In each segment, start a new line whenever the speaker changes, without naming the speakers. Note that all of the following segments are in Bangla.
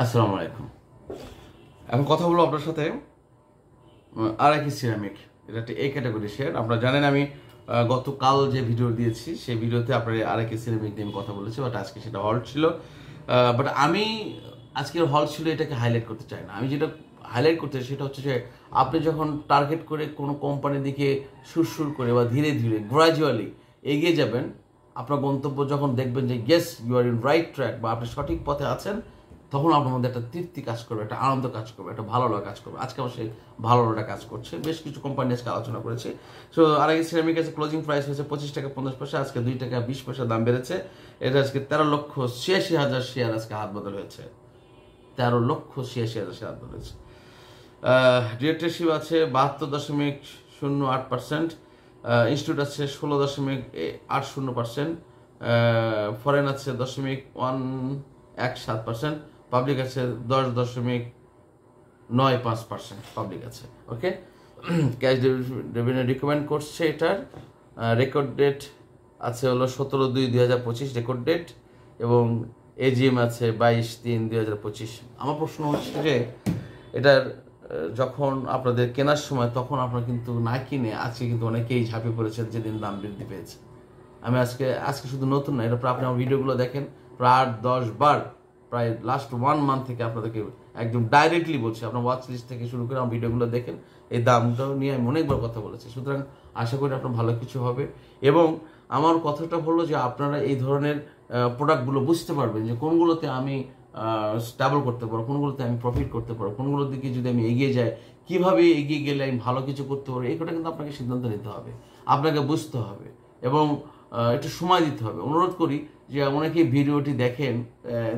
আসসালামু আলাইকুম। এখন কথা বলবো আপনার সাথে আরাকি সিরামিক। এটা একটা এ ক্যাটাগরি শেয়ার। আপনারা জানেন আমি গতকাল যে ভিডিও দিয়েছি সেই ভিডিওতে আপনার আরাকি সিরামিক নিয়ে কথা বলেছি, বাট আজকে সেটা হল্ট ছিল। বাট আমি আজকের হল্ট ছিল এটাকে হাইলাইট করতে চাই না। আমি যেটা হাইলাইট করতে চাই সেটা হচ্ছে যে আপনি যখন টার্গেট করে কোনো কোম্পানির দিকে সুরসুর করে বা ধীরে ধীরে গ্রাজুয়ালি এগিয়ে যাবেন, আপনার গন্তব্য যখন দেখবেন যে yes you are in right track বা আপনি সঠিক পথে আছেন, তখন আপনার মধ্যে একটা তৃপ্তি কাজ করবে, একটা আনন্দ কাজ করবে, একটা ভালো লাগা কাজ করবে। আজকে আমার সেই ভালো লাগা কাজ করছে। বেশ কিছু কোম্পানি আজকে আলোচনা করেছে। সো আরাকি সিরামিক আছে ক্লোজিং প্রাইস হয়েছে 25 টাকা 50 পয়সা, আজকে 2 টাকা 20 পয়সা দাম বেড়েছে। এটা আজকে 13,86,000 শেয়ার আজকে হাত বদল হয়েছে। 13,86,000 শেয়ার হাত বদল হয়েছে। ডিরেক্টরশিপ আছে 72.08%, ইনস্টিটিউট আছে 16.80%, ফরেন আছে 0.117%, পাবলিক আছে 10.95% পাবলিক আছে। ওকে, ক্যাশ রেভিনিউ রিকমেন্ড করছে। এটার রেকর্ড ডেট আছে হলো 17/2/2025 রেকর্ড ডেট, এবং এজিএম আছে 22/3/2025। আমার প্রশ্ন হচ্ছে যে এটার যখন আপনাদের কেনার সময় তখন আপনারা কিন্তু না কিনে আজকে কিন্তু অনেকেই ঝাঁপিয়ে পড়েছেন যেদিন দাম বৃদ্ধি পেয়েছে। আমি আজকে শুধু নতুন না, এটা আপনি আমার ভিডিওগুলো দেখেন প্রায় 8-10 বার, প্রায় লাস্ট 1 মান্থ থেকে আপনাদেরকে একদম ডাইরেক্টলি বলছি, আপনার ওয়াচ লিস্ট থেকে শুরু করে আমার ভিডিওগুলো দেখেন। এই দামটাও নিয়ে আমি অনেকবার কথা বলেছি। সুতরাং আশা করি আপনার ভালো কিছু হবে। এবং আমার কথাটা হলো যে আপনারা এই ধরনের প্রোডাক্টগুলো বুঝতে পারবেন যে কোনগুলোতে আমি স্টেবল করতে পারবো, কোনগুলোতে আমি প্রফিট করতে পারবো, কোনগুলোর দিকে যদি আমি এগিয়ে যাই, কিভাবে এগিয়ে গেলে আমি ভালো কিছু করতে পারবো। এইটা কিন্তু আপনাকে সিদ্ধান্ত নিতে হবে, আপনাকে বুঝতে হবে এবং একটু সময় দিতে হবে। অনুরোধ করি যে অনেকেই ভিডিওটি দেখেন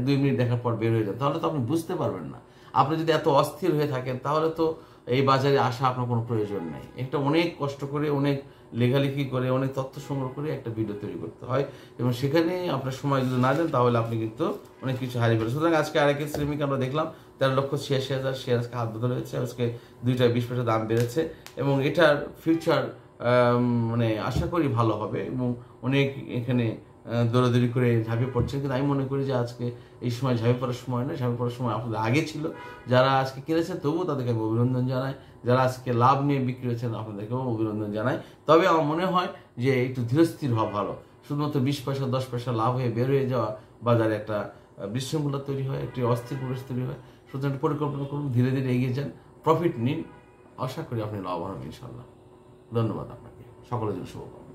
2 মিনিট দেখার পর বের হয়ে যান, তাহলে তো আপনি বুঝতে পারবেন না। আপনি যদি এত অস্থির হয়ে থাকেন তাহলে তো এই বাজারে আসা আপনার কোনো প্রয়োজন নেই। এটা অনেক কষ্ট করে, অনেক লেখালেখি করে, অনেক তথ্য সংগ্রহ করে একটা ভিডিও তৈরি করতে হয়, এবং সেখানে আপনার সময় যদি না দেন তাহলে আপনি কিন্তু অনেক কিছু হারিয়ে ফেলেন। সুতরাং আজকে আরাকি সিরামিক আমরা দেখলাম 13,86,000 শেয়ার আজকে হাত বদল হয়েছে। আজকে 2 টাকা 20 পয়সা দাম বেড়েছে, এবং এটার ফিউচার মানে আশা করি ভালো হবে, এবং অনেক এখানে দৌড়াদৌড়ি করে ঝাঁপিয়ে পড়ছেন। কিন্তু আমি মনে করি যে আজকে এই সময় ঝাঁপিয়ে পড়ার সময় নয়, ঝাঁপিয়ে পড়ার সময় আপনাদের আগে ছিল। যারা আজকে কিনেছে তবুও তাদেরকে আমি অভিনন্দন জানাই, যারা আজকে লাভ নিয়ে বিক্রি হয়েছেন আপনাদেরকেও অভিনন্দন জানাই। তবে আমার মনে হয় যে একটু ধীরস্থির হওয়া ভালো। শুধুমাত্র 20 পয়সা 10 পয়সা লাভ হয়ে বের হয়ে যাওয়া, বাজারে একটা বিশৃঙ্খলা তৈরি হয়, একটি অস্থির পরিবেশ তৈরি হয়। সুতরাং একটু পরিকল্পনা করুন, ধীরে ধীরে এগিয়ে যান, প্রফিট নিন। আশা করি আপনি লাভবান হবেন ইনশাল্লাহ। ধন্যবাদ আপনাকে, সকলের জন্য শুভকামনা।